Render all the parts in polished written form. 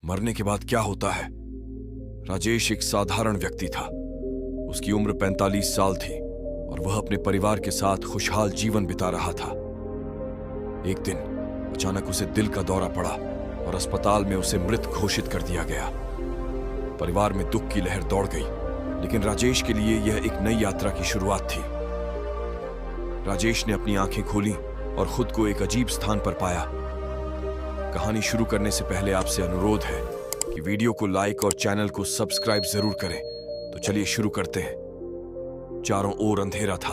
मरने के बाद क्या होता है। राजेश एक साधारण व्यक्ति था। उसकी उम्र 45 साल थी और वह अपने परिवार के साथ खुशहाल जीवन बिता रहा था। एक दिन अचानक उसे दिल का दौरा पड़ा और अस्पताल में उसे मृत घोषित कर दिया गया। परिवार में दुख की लहर दौड़ गई, लेकिन राजेश के लिए यह एक नई यात्रा की शुरुआत थी। राजेश ने अपनी आंखें खोली और खुद को एक अजीब स्थान पर पाया। कहानी शुरू करने से पहले आपसे अनुरोध है कि वीडियो को लाइक और चैनल को सब्सक्राइब जरूर करें। तो चलिए शुरू करते हैं। चारों ओर अंधेरा था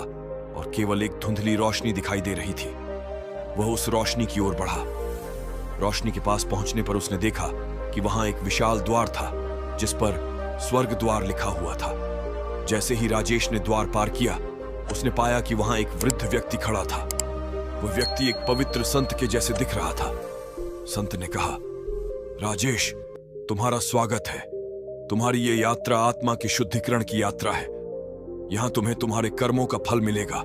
और केवल एक धुंधली रोशनी दिखाई दे रही थी। वह उस रोशनी की ओर बढ़ा। रोशनी के पास पहुंचने पर उसने देखा कि वहां एक विशाल द्वार था जिस पर स्वर्ग द्वार लिखा हुआ था। जैसे ही राजेश ने द्वार पार किया, उसने पाया कि वहां एक वृद्ध व्यक्ति खड़ा था। वह व्यक्ति एक पवित्र संत के जैसे दिख रहा था। संत ने कहा, राजेश, तुम्हारा स्वागत है। तुम्हारी ये यात्रा आत्मा के शुद्धिकरण की यात्रा है। यहां तुम्हें तुम्हारे कर्मों का फल मिलेगा।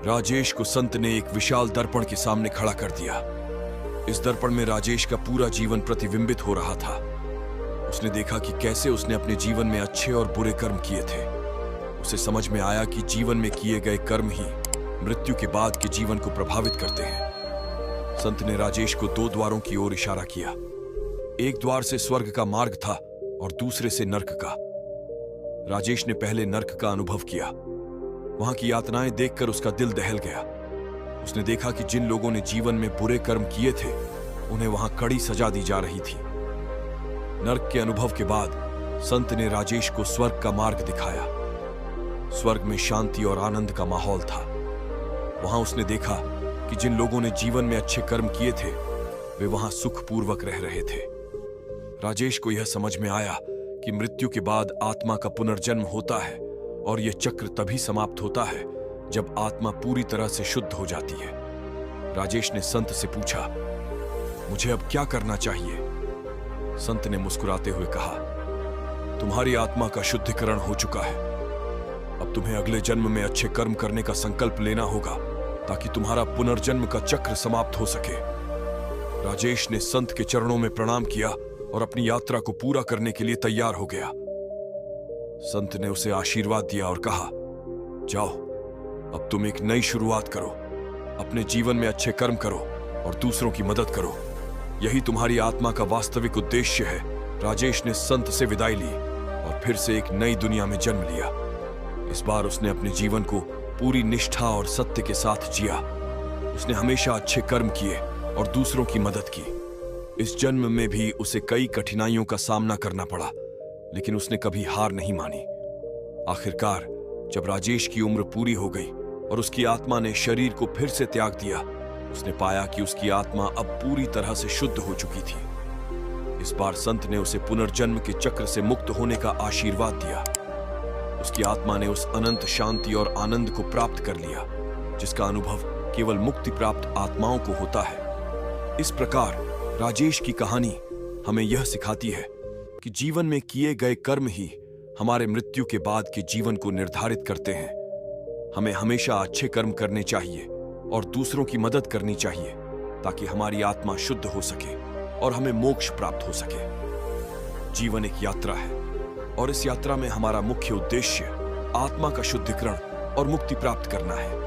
राजेश को संत ने एक विशाल दर्पण के सामने खड़ा कर दिया। इस दर्पण में राजेश का पूरा जीवन प्रतिबिंबित हो रहा था। उसने देखा कि कैसे उसने अपने जीवन में अच्छे और बुरे कर्म किए थे। उसे समझ में आया कि जीवन में किए गए कर्म ही मृत्यु के बाद के जीवन को प्रभावित करते हैं। संत ने राजेश को दो द्वारों की ओर इशारा किया। एक द्वार से स्वर्ग का मार्ग था और दूसरे से नर्क का। राजेश ने पहले नर्क का अनुभव किया। वहां की यातनाएं देखकर उसका दिल दहल गया। उसने देखा कि जिन लोगों ने जीवन में बुरे कर्म किए थे, उन्हें वहां कड़ी सजा दी जा रही थी। नर्क के अनुभव के बाद संत ने राजेश को स्वर्ग का मार्ग दिखाया। स्वर्ग में शांति और आनंद का माहौल था। वहां उसने देखा कि जिन लोगों ने जीवन में अच्छे कर्म किए थे, वे वहां सुखपूर्वक रह रहे थे। राजेश को यह समझ में आया कि मृत्यु के बाद आत्मा का पुनर्जन्म होता है और यह चक्र तभी समाप्त होता है जब आत्मा पूरी तरह से शुद्ध हो जाती है। राजेश ने संत से पूछा, मुझे अब क्या करना चाहिए? संत ने मुस्कुराते हुए कहा, तुम्हारी आत्मा का शुद्धिकरण हो चुका है। अब तुम्हें अगले जन्म में अच्छे कर्म करने का संकल्प लेना होगा ताकि तुम्हारा पुनर्जन्म का चक्र समाप्त हो सके। राजेश ने संत के चरणों में प्रणाम किया और अपनी यात्रा को पूरा करने के लिए तैयार हो गया। संत ने उसे आशीर्वाद दिया और कहा, जाओ, अब तुम एक नई शुरुआत करो। अपने जीवन में अच्छे कर्म करो और दूसरों की मदद करो। यही तुम्हारी आत्मा का वास्तविक उद्देश्य है। राजेश ने संत से विदाई ली और फिर से एक नई दुनिया में जन्म लिया। इस बार उसने अपने जीवन को पूरी निष्ठा और सत्य के साथ जिया। उसने हमेशा अच्छे कर्म किए और दूसरों की मदद की। इस जन्म में भी उसे कई कठिनाइयों का सामना करना पड़ा, लेकिन उसने कभी हार नहीं मानी। आखिरकार जब राजेश की उम्र पूरी हो गई और उसकी आत्मा ने शरीर को फिर से त्याग दिया, उसने पाया कि उसकी आत्मा अब पूरी तरह से शुद्ध हो चुकी थी। इस बार संत ने उसे पुनर्जन्म के चक्र से मुक्त होने का आशीर्वाद दिया। उसकी आत्मा ने उस अनंत शांति और आनंद को प्राप्त कर लिया जिसका अनुभव केवल मुक्ति प्राप्त आत्माओं को होता है। इस प्रकार राजेश की कहानी हमें यह सिखाती है कि जीवन में किए गए कर्म ही हमारे मृत्यु के बाद के जीवन को निर्धारित करते हैं। हमें हमेशा अच्छे कर्म करने चाहिए और दूसरों की मदद करनी चाहिए ताकि हमारी आत्मा शुद्ध हो सके और हमें मोक्ष प्राप्त हो सके। जीवन एक यात्रा है और इस यात्रा में हमारा मुख्य उद्देश्य आत्मा का शुद्धिकरण और मुक्ति प्राप्त करना है।